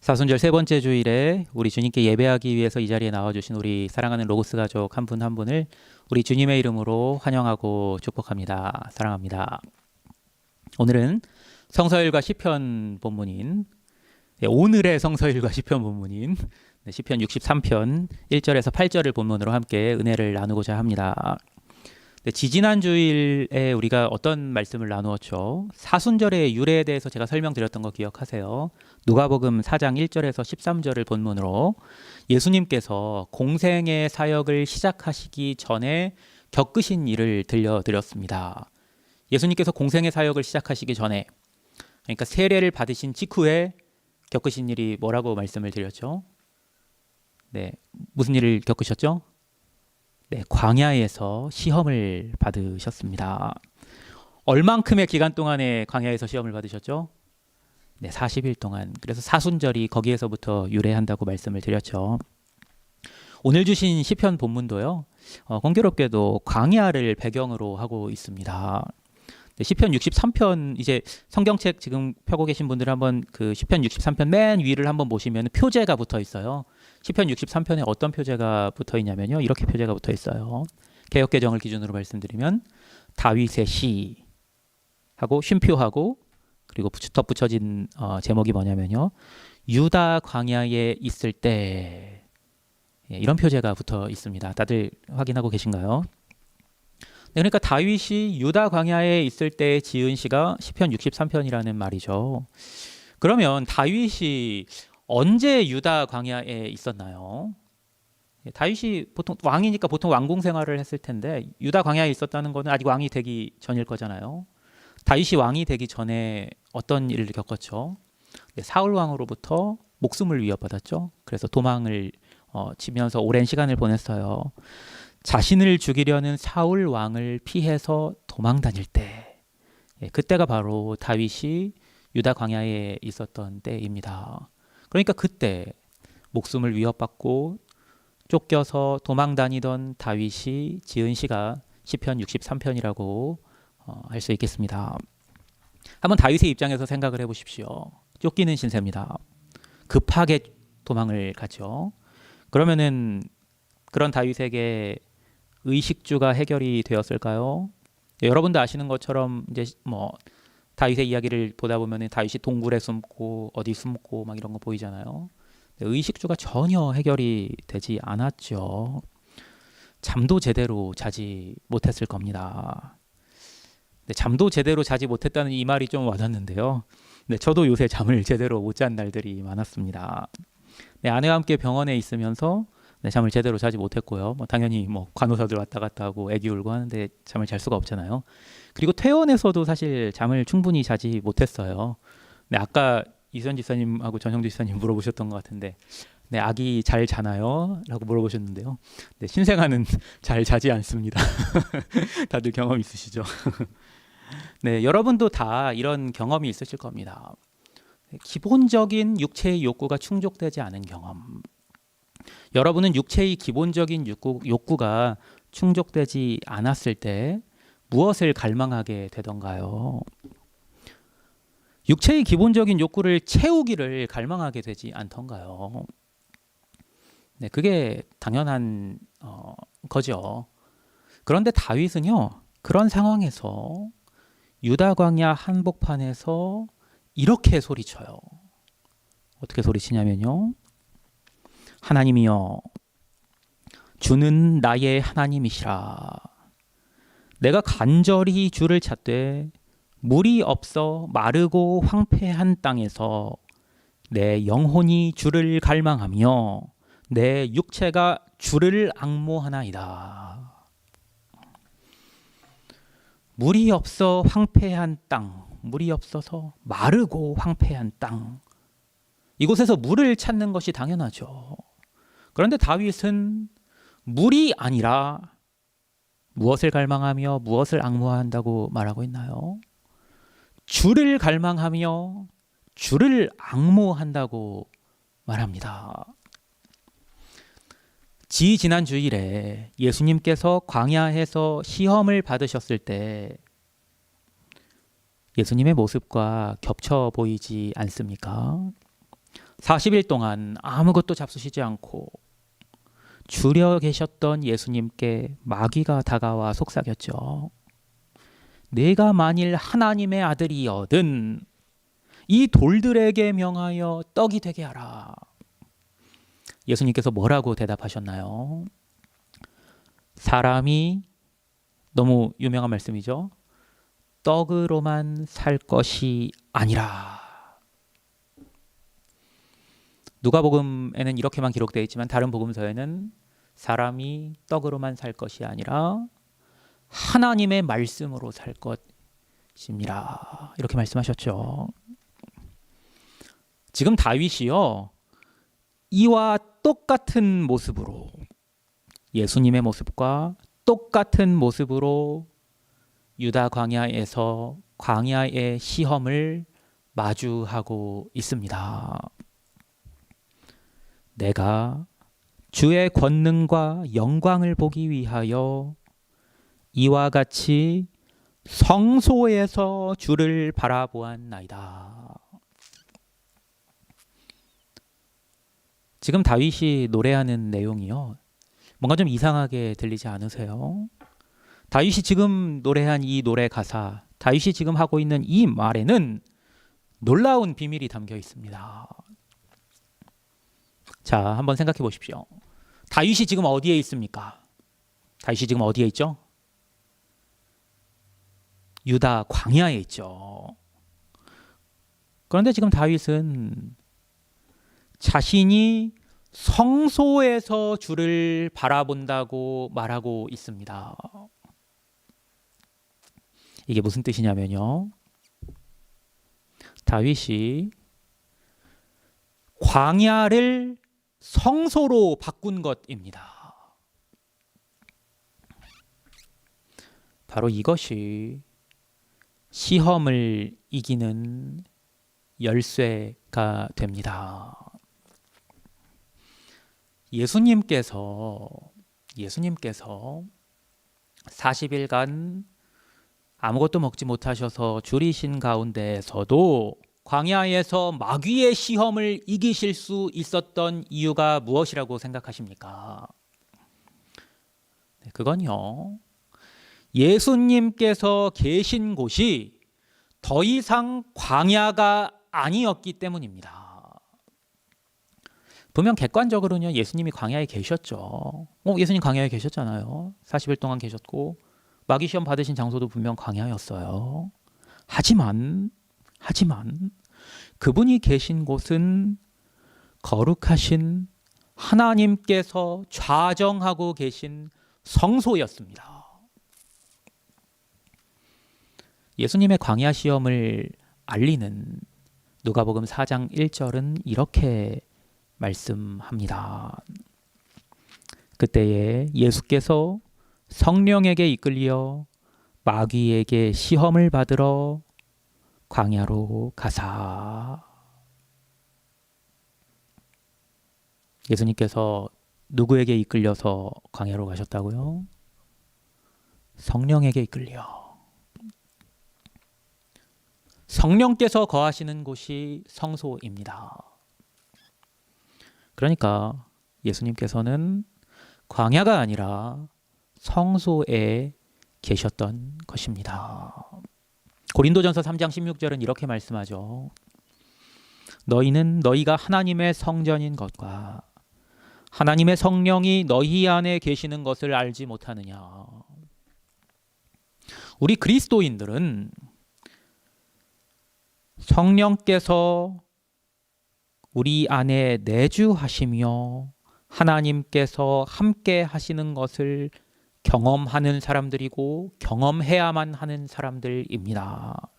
사순절 세 번째 주일에 우리 주님께 예배하기 위해서 이 자리에 나와주신 우리 사랑하는 로고스 가족 한 분 한 분을 우리 주님의 이름으로 환영하고 축복합니다. 사랑합니다. 오늘은 성서일과 시편 본문인 오늘의 성서일과 시편 본문인 시편 63편 1절에서 8절을 본문으로 함께 은혜를 나누고자 합니다. 지지난 주일에 우리가 어떤 말씀을 나누었죠? 사순절의 유래에 대해서 제가 설명드렸던 거 기억하세요? 누가복음 4장 1절에서 13절을 본문으로 예수님께서 공생의 사역을 시작하시기 전에 겪으신 일을 들려드렸습니다. 예수님께서 공생의 사역을 시작하시기 전에, 그러니까 세례를 받으신 직후에 겪으신 일이 뭐라고 말씀을 드렸죠? 네, 무슨 일을 겪으셨죠? 네, 광야에서 시험을 받으셨습니다. 얼만큼의 기간 동안에 광야에서 시험을 받으셨죠? 네, 40일 동안. 그래서 사순절이 거기에서부터 유래한다고 말씀을 드렸죠. 오늘 주신 시편 본문도요. 공교롭게도 광야를 배경으로 하고 있습니다. 네, 시편 63편 이제 성경책 지금 펴고 계신 분들 한번 그 시편 63편 맨 위를 한번 보시면 표제가 붙어 있어요. 시편 63편에 어떤 표제가 붙어 있냐면요. 이렇게 표제가 붙어 있어요. 개역개정을 기준으로 말씀드리면 다윗의 시 하고 쉼표하고 그리고 덧붙여진 제목이 뭐냐면요. 유다 광야에 있을 때 이런 표제가 붙어 있습니다. 다들 확인하고 계신가요? 네, 그러니까 다윗이 유다 광야에 있을 때 지은 시가 시편 63편이라는 말이죠. 그러면 다윗이 언제 유다 광야에 있었나요? 다윗이 보통 왕이니까 보통 왕궁 생활을 했을 텐데 유다 광야에 있었다는 것은 아직 왕이 되기 전일 거잖아요. 다윗이 왕이 되기 전에 어떤 일을 겪었죠? 네, 사울 왕으로부터 목숨을 위협받았죠. 그래서 도망을 치면서 오랜 시간을 보냈어요. 자신을 죽이려는 사울 왕을 피해서 도망 다닐 때, 그때가 바로 다윗이 유다 광야에 있었던 때입니다. 그러니까 그때 목숨을 위협받고 쫓겨서 도망 다니던 다윗이 지은 시가 시편 63편이라고 할 수 있겠습니다. 한번 다윗의 입장에서 생각을 해보십시오. 쫓기는 신세입니다. 급하게 도망을 가죠. 그러면은 그런 다윗에게 의식주가 해결이 되었을까요? 여러분도 아시는 것처럼 이제 뭐 다윗의 이야기를 보다 보면 다윗이 동굴에 숨고 어디 숨고 막 이런 거 보이잖아요. 의식주가 전혀 해결이 되지 않았죠. 잠도 제대로 자지 못했을 겁니다. 잠도 제대로 자지 못했다는 이 말이 좀 와닿는데요. 저도 요새 잠을 제대로 못 잔 날들이 많았습니다. 아내와 함께 병원에 있으면서 잠을 제대로 자지 못했고요. 당연히 간호사들 왔다 갔다 하고 애기 울고 하는데 잠을 잘 수가 없잖아요. 그리고 퇴원해서도 사실 잠을 충분히 자지 못했어요. 아까 이선 지사님하고 전형주 지사님 물어보셨던 것 같은데, 아기 잘 자나요? 라고 물어보셨는데요. 신생아는 잘 자지 않습니다. 다들 경험 있으시죠? 여러분도 다 이런 경험이 있으실 겁니다. 기본적인 육체의 욕구가 충족되지 않은 경험. 여러분은 육체의 기본적인 욕구가 충족되지 않았을 때 무엇을 갈망하게 되던가요? 육체의 기본적인 욕구를 채우기를 갈망하게 되지 않던가요? 그게 당연한 거죠. 그런데 다윗은요, 그런 상황에서 유다 광야 한복판에서 이렇게 소리쳐요. 어떻게 소리치냐면요. 하나님이여, 주는 나의 하나님이시라. 내가 간절히 주를 찾되 물이 없어 마르고 황폐한 땅에서 내 영혼이 주를 갈망하며 내 육체가 주를 앙모하나이다. 물이 없어 황폐한 땅, 물이 없어서 마르고 황폐한 땅, 이곳에서 물을 찾는 것이 당연하죠. 그런데 다윗은 물이 아니라 무엇을 갈망하며 무엇을 앙모한다고 말하고 있나요? 주를 갈망하며 주를 앙모한다고 말합니다. 지난 주일에 예수님께서 광야에서 시험을 받으셨을 때 예수님의 모습과 겹쳐 보이지 않습니까? 40일 동안 아무것도 잡수시지 않고 줄여 계셨던 예수님께 마귀가 다가와 속삭였죠. 내가 만일 하나님의 아들이여든 이 돌들에게 명하여 떡이 되게 하라. 예수님께서 뭐라고 대답하셨나요? 사람이, 너무 유명한 말씀이죠. 떡으로만 살 것이 아니라. 누가복음에는 이렇게만 기록되어 있지만 다른 복음서에는 사람이 떡으로만 살 것이 아니라 하나님의 말씀으로 살 것입니다. 이렇게 말씀하셨죠. 지금 다윗이요, 이와 똑같은 모습으로, 예수님의 모습과 똑같은 모습으로 유다 광야에서 광야의 시험을 마주하고 있습니다. 내가 주의 권능과 영광을 보기 위하여 이와 같이 성소에서 주를 바라보았나이다. 지금 다윗이 노래하는 내용이요, 뭔가 좀 이상하게 들리지 않으세요? 다윗이 지금 노래한 이 노래 가사, 다윗이 지금 하고 있는 이 말에는 놀라운 비밀이 담겨 있습니다. 자, 한번 생각해 보십시오. 다윗이 지금 어디에 있습니까? 다윗이 지금 어디에 있죠? 유다 광야에 있죠. 그런데 지금 다윗은 자신이 성소에서 주를 바라본다고 말하고 있습니다. 이게 무슨 뜻이냐면요, 다윗이 광야를 성소로 바꾼 것입니다. 바로 이것이 시험을 이기는 열쇠가 됩니다. 예수님께서 40일간 아무것도 먹지 못하셔서 줄이신 가운데에서도 광야에서 마귀의 시험을 이기실 수 있었던 이유가 무엇이라고 생각하십니까? 그건요, 예수님께서 계신 곳이 더 이상 광야가 아니었기 때문입니다. 분명 객관적으로는 예수님이 광야에 계셨죠. 예수님 광야에 계셨잖아요. 40일 동안 계셨고 마귀 시험 받으신 장소도 분명 광야였어요. 하지만 그분이 계신 곳은 거룩하신 하나님께서 좌정하고 계신 성소였습니다. 예수님의 광야 시험을 알리는 누가복음 4장 1절은 이렇게 말씀합니다. 그때에 예수께서 성령에게 이끌려 마귀에게 시험을 받으러 광야로 가사. 예수님께서 누구에게 이끌려서 광야로 가셨다고요? 성령에게 이끌려. 성령께서 거하시는 곳이 성소입니다. 그러니까 예수님께서는 광야가 아니라 성소에 계셨던 것입니다. 고린도전서 3장 16절은 이렇게 말씀하죠. 너희는 너희가 하나님의 성전인 것과 하나님의 성령이 너희 안에 계시는 것을 알지 못하느냐. 우리 그리스도인들은 성령께서 우리 안에 내주하시며 하나님께서 함께 하시는 것을 경험하는 사람들이고 경험해야만 하는 사람들입니다.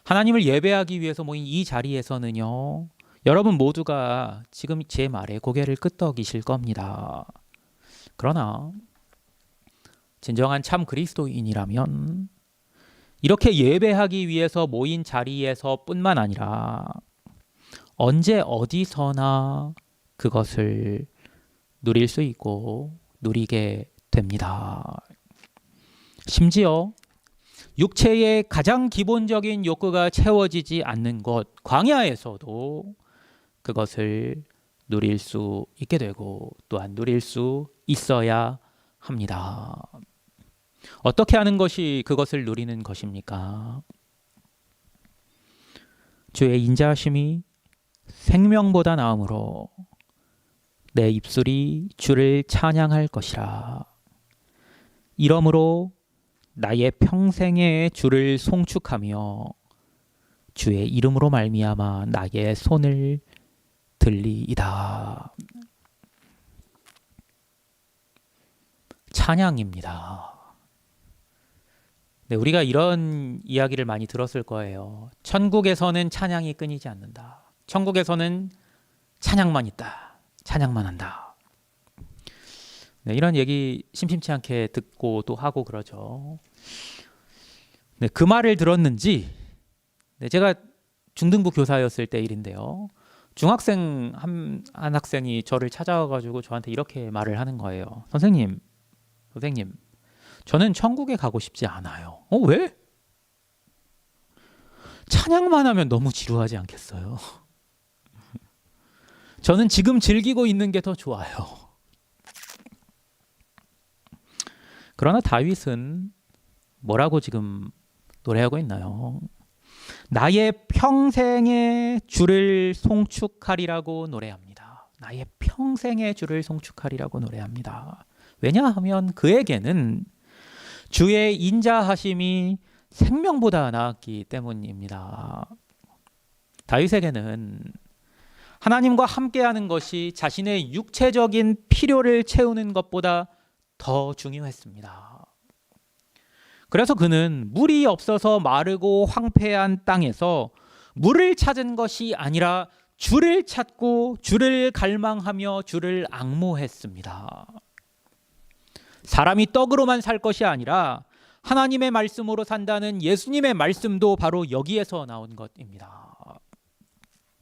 하나님을 예배하기 위해서 모인 이 자리에서는요, 여러분 모두가 지금 제 말에 고개를 끄덕이실 겁니다. 그러나 진정한 참 그리스도인이라면 이렇게 예배하기 위해서 모인 자리에서 뿐만 아니라 언제 어디서나 그것을 누릴 수 있고 누리게 됩니다. 심지어 육체의 가장 기본적인 욕구가 채워지지 않는 것, 광야에서도 그것을 누릴 수 있게 되고 또한 누릴 수 있어야 합니다. 어떻게 하는 것이 그것을 누리는 것입니까? 주의 인자하심이 생명보다 나음으로 내 입술이 주를 찬양할 것이라. 이러므로 나의 평생에 주를 송축하며 주의 이름으로 말미암아 나의 손을 들리이다. 찬양입니다. 네, 우리가 이런 이야기를 많이 들었을 거예요. 천국에서는 찬양이 끊이지 않는다. 천국에서는 찬양만 있다. 찬양만 한다. 네, 이런 얘기 심심치 않게 듣고 또 하고 그러죠. 네, 그 말을 들었는지, 네, 제가 중등부 교사였을 때 일인데요. 중학생 한 학생이 저를 찾아와가지고 저한테 이렇게 말을 하는 거예요. 선생님, 저는 천국에 가고 싶지 않아요. 왜? 찬양만 하면 너무 지루하지 않겠어요? 저는 지금 즐기고 있는 게 더 좋아요. 그러나 다윗은 뭐라고 지금 노래하고 있나요? 나의 평생의 주를 송축하리라고 노래합니다. 나의 평생의 주를 송축하리라고 노래합니다. 왜냐하면 그에게는 주의 인자하심이 생명보다 나았기 때문입니다. 다윗에게는 하나님과 함께하는 것이 자신의 육체적인 필요를 채우는 것보다 더 중요했습니다. 그래서 그는 물이 없어서 마르고 황폐한 땅에서 물을 찾은 것이 아니라 주를 찾고 주를 갈망하며 주를 앙모했습니다. 사람이 떡으로만 살 것이 아니라 하나님의 말씀으로 산다는 예수님의 말씀도 바로 여기에서 나온 것입니다.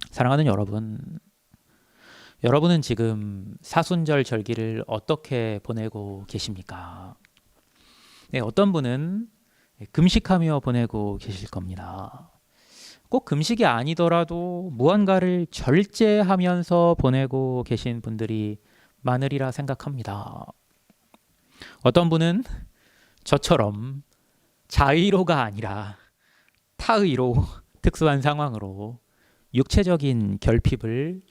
사랑하는 여러분, 여러분은 지금 사순절 절기를 어떻게 보내고 계십니까? 네, 어떤 분은 금식하며 보내고 계실 겁니다. 꼭 금식이 아니더라도 무언가를 절제하면서 보내고 계신 분들이 많으리라 생각합니다. 어떤 분은 저처럼 자의로가 아니라 타의로 특수한 상황으로 육체적인 결핍을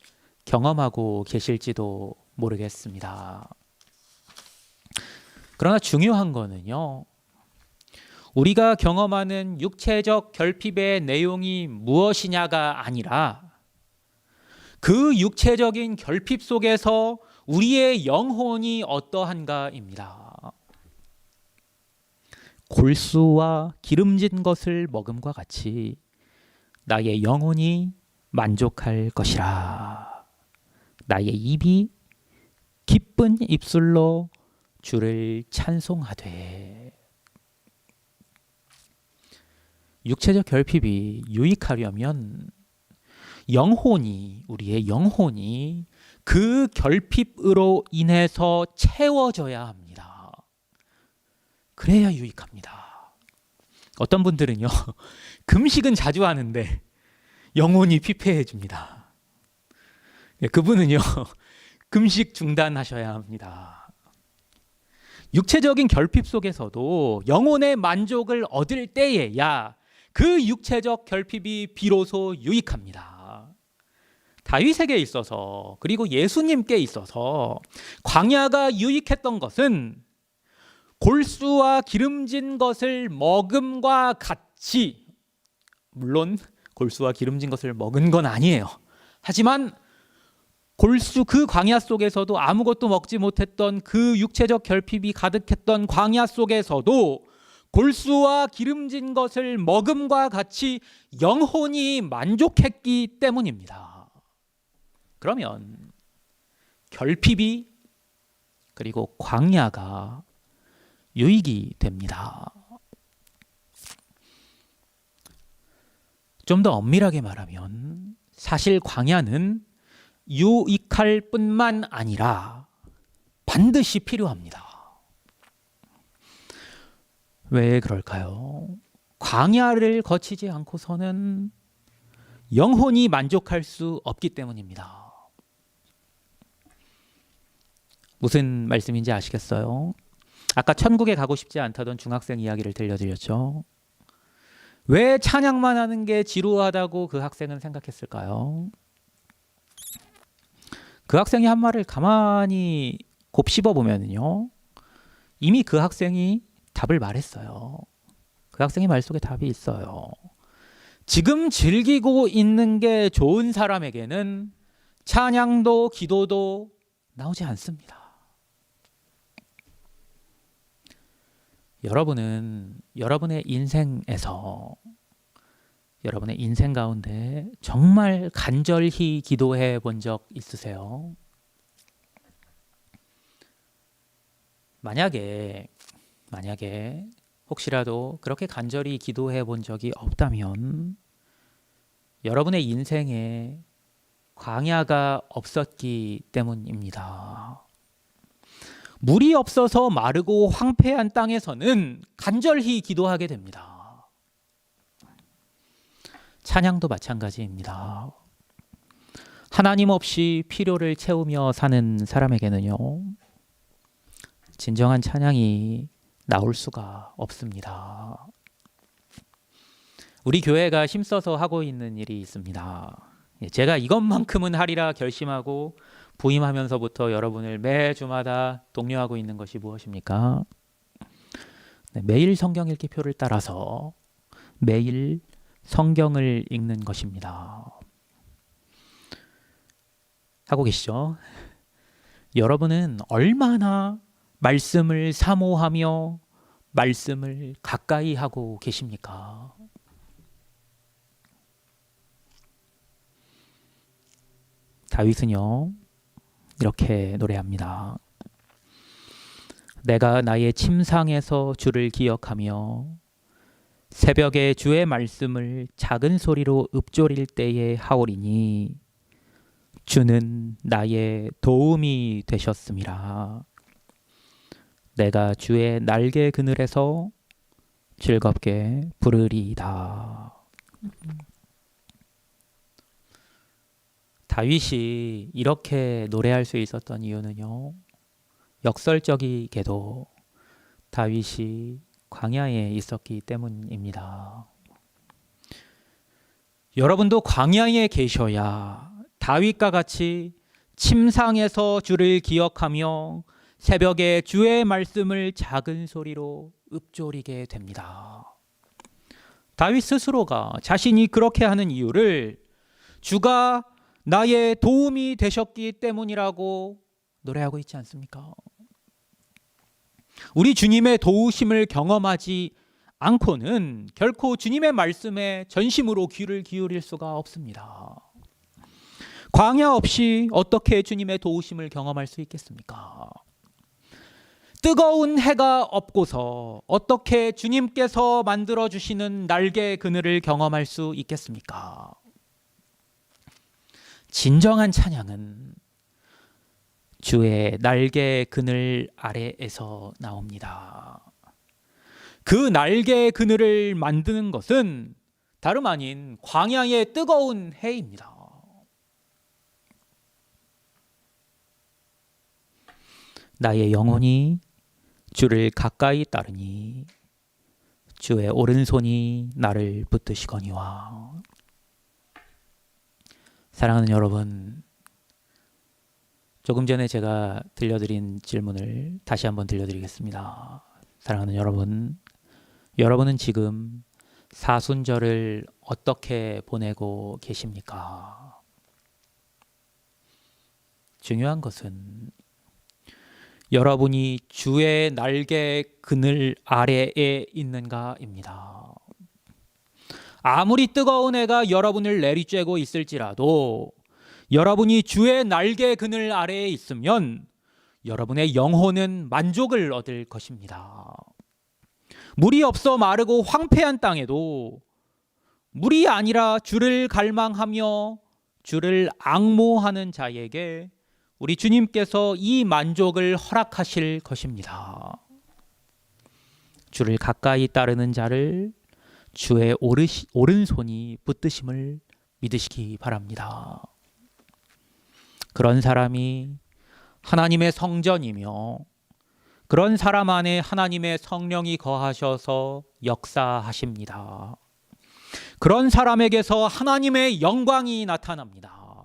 경험하고 계실지도 모르겠습니다. 그러나 중요한 거는요, 우리가 경험하는 육체적 결핍의 내용이 무엇이냐가 아니라 그 육체적인 결핍 속에서 우리의 영혼이 어떠한가입니다. 골수와 기름진 것을 먹음과 같이 나의 영혼이 만족할 것이라. 나의 입이 기쁜 입술로 주를 찬송하되. 육체적 결핍이 유익하려면 우리의 영혼이 그 결핍으로 인해서 채워져야 합니다. 그래야 유익합니다. 어떤 분들은요, 금식은 자주 하는데 영혼이 피폐해집니다. 그분은요, 금식 중단하셔야 합니다. 육체적인 결핍 속에서도 영혼의 만족을 얻을 때에야 그 육체적 결핍이 비로소 유익합니다. 다윗에게 있어서 그리고 예수님께 있어서 광야가 유익했던 것은 골수와 기름진 것을 먹음과 같이, 물론 골수와 기름진 것을 먹은 건 아니에요. 하지만 골수, 그 광야 속에서도 아무것도 먹지 못했던 그 육체적 결핍이 가득했던 광야 속에서도 골수와 기름진 것을 먹음과 같이 영혼이 만족했기 때문입니다. 그러면 결핍이 그리고 광야가 유익이 됩니다. 좀 더 엄밀하게 말하면 사실 광야는 유익할 뿐만 아니라 반드시 필요합니다. 왜 그럴까요? 광야를 거치지 않고서는 영혼이 만족할 수 없기 때문입니다. 무슨 말씀인지 아시겠어요? 아까 천국에 가고 싶지 않다던 중학생 이야기를 들려드렸죠. 왜 찬양만 하는 게 지루하다고 그 학생은 생각했을까요? 그 학생이 한 말을 가만히 곱씹어 보면요, 이미 그 학생이 답을 말했어요. 그 학생의 말 속에 답이 있어요. 지금 즐기고 있는 게 좋은 사람에게는 찬양도 기도도 나오지 않습니다. 여러분은 여러분의 인생에서, 여러분의 인생 가운데 정말 간절히 기도해 본 적 있으세요? 만약에 혹시라도 그렇게 간절히 기도해 본 적이 없다면 여러분의 인생에 광야가 없었기 때문입니다. 물이 없어서 마르고 황폐한 땅에서는 간절히 기도하게 됩니다. 찬양도 마찬가지입니다. 하나님 없이 필요를 채우며 사는 사람에게는요, 진정한 찬양이 나올 수가 없습니다. 우리 교회가 힘써서 하고 있는 일이 있습니다. 제가 이것만큼은 하리라 결심하고 부임하면서부터 여러분을 매주마다 독려하고 있는 것이 무엇입니까? 매일 성경 읽기표를 따라서 매일 성경을 읽는 것입니다. 하고 계시죠? 여러분은 얼마나 말씀을 사모하며 말씀을 가까이 하고 계십니까? 다윗은요, 이렇게 노래합니다. 내가 나의 침상에서 주를 기억하며 새벽에 주의 말씀을 작은 소리로 읊조릴 때에 하오리니 주는 나의 도움이 되셨음이라. 내가 주의 날개 그늘에서 즐겁게 부르리이다. 다윗이 이렇게 노래할 수 있었던 이유는요, 역설적이게도 다윗이 광야에 있었기 때문입니다. 여러분도 광야에 계셔야 다윗과 같이 침상에서 주를 기억하며 새벽에 주의 말씀을 작은 소리로 읊조리게 됩니다. 다윗 스스로가 자신이 그렇게 하는 이유를 주가 나의 도움이 되셨기 때문이라고 노래하고 있지 않습니까? 우리 주님의 도우심을 경험하지 않고는 결코 주님의 말씀에 전심으로 귀를 기울일 수가 없습니다. 광야 없이 어떻게 주님의 도우심을 경험할 수 있겠습니까? 뜨거운 해가 없고서 어떻게 주님께서 만들어주시는 날개 그늘을 경험할 수 있겠습니까? 진정한 찬양은 주의 날개 그늘 아래에서 나옵니다. 그 날개 그늘을 만드는 것은 다름 아닌 광야의 뜨거운 해입니다. 나의 영혼이 주를 가까이 따르니 주의 오른손이 나를 붙드시거니와. 사랑하는 여러분, 조금 전에 제가 들려드린 질문을 다시 한번 들려드리겠습니다. 사랑하는 여러분, 여러분은 지금 사순절을 어떻게 보내고 계십니까? 중요한 것은 여러분이 주의 날개 그늘 아래에 있는가입니다. 아무리 뜨거운 해가 여러분을 내리쬐고 있을지라도 여러분이 주의 날개 그늘 아래에 있으면 여러분의 영혼은 만족을 얻을 것입니다. 물이 없어 마르고 황폐한 땅에도 물이 아니라 주를 갈망하며 주를 앙모하는 자에게 우리 주님께서 이 만족을 허락하실 것입니다. 주를 가까이 따르는 자를 주의 오른손이 붙드심을 믿으시기 바랍니다. 그런 사람이 하나님의 성전이며 그런 사람 안에 하나님의 성령이 거하셔서 역사하십니다. 그런 사람에게서 하나님의 영광이 나타납니다.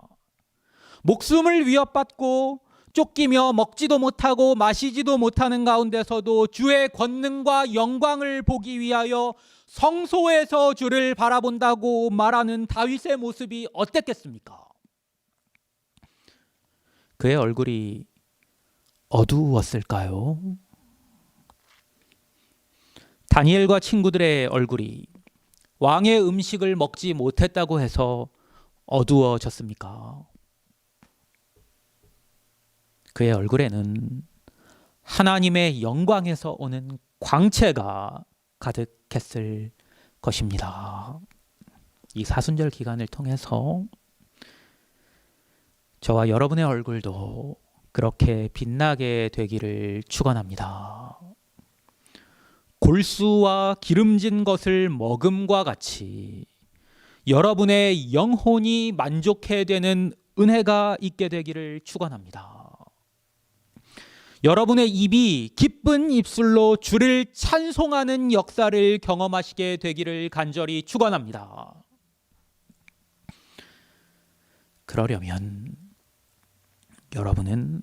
목숨을 위협받고 쫓기며 먹지도 못하고 마시지도 못하는 가운데서도 주의 권능과 영광을 보기 위하여 성소에서 주를 바라본다고 말하는 다윗의 모습이 어땠겠습니까? 그의 얼굴이 어두웠을까요? 다니엘과 친구들의 얼굴이 왕의 음식을 먹지 못했다고 해서 어두워졌습니까? 그의 얼굴에는 하나님의 영광에서 오는 광채가 가득했을 것입니다. 이 사순절 기간을 통해서 저와 여러분의 얼굴도 그렇게 빛나게 되기를 축원합니다. 골수와 기름진 것을 먹음과 같이 여러분의 영혼이 만족해 되는 은혜가 있게 되기를 축원합니다. 여러분의 입이 기쁜 입술로 주를 찬송하는 역사를 경험하시게 되기를 간절히 축원합니다. 그러려면 여러분은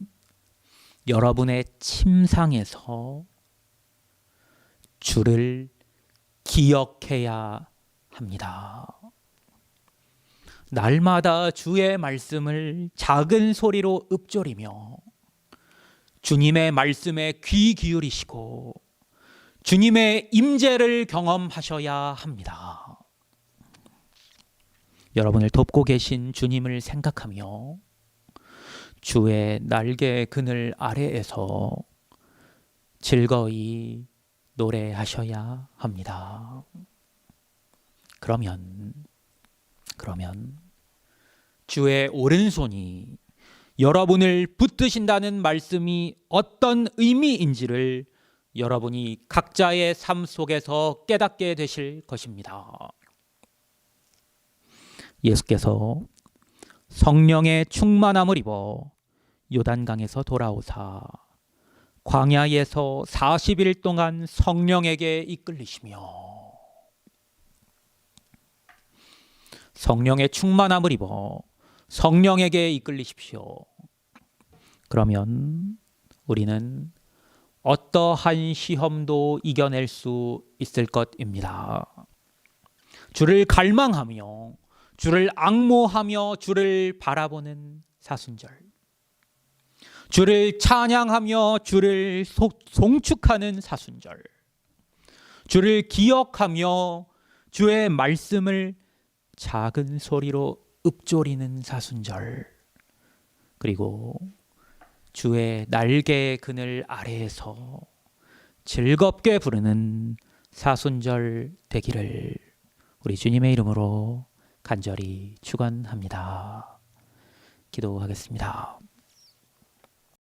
여러분의 침상에서 주를 기억해야 합니다. 날마다 주의 말씀을 작은 소리로 읊조리며 주님의 말씀에 귀 기울이시고 주님의 임재를 경험하셔야 합니다. 여러분을 돕고 계신 주님을 생각하며 주의 날개 그늘 아래에서 즐거이 노래하셔야 합니다. 그러면 주의 오른손이 여러분을 붙드신다는 말씀이 어떤 의미인지를 여러분이 각자의 삶 속에서 깨닫게 되실 것입니다. 예수께서 성령의 충만함을 입어 요단강에서 돌아오사 광야에서 40일 동안 성령에게 이끌리시며 성령의 충만함을 입어 성령에게 이끌리십시오. 그러면 우리는 어떠한 시험도 이겨낼 수 있을 것입니다. 주를 갈망하며 주를 앙모하며 주를 바라보는 사순절, 주를 찬양하며 주를 송축하는 사순절, 주를 기억하며 주의 말씀을 작은 소리로 읊조리는 사순절, 그리고 주의 날개 그늘 아래에서 즐겁게 부르는 사순절 되기를 우리 주님의 이름으로 간절히 축원합니다. 기도하겠습니다.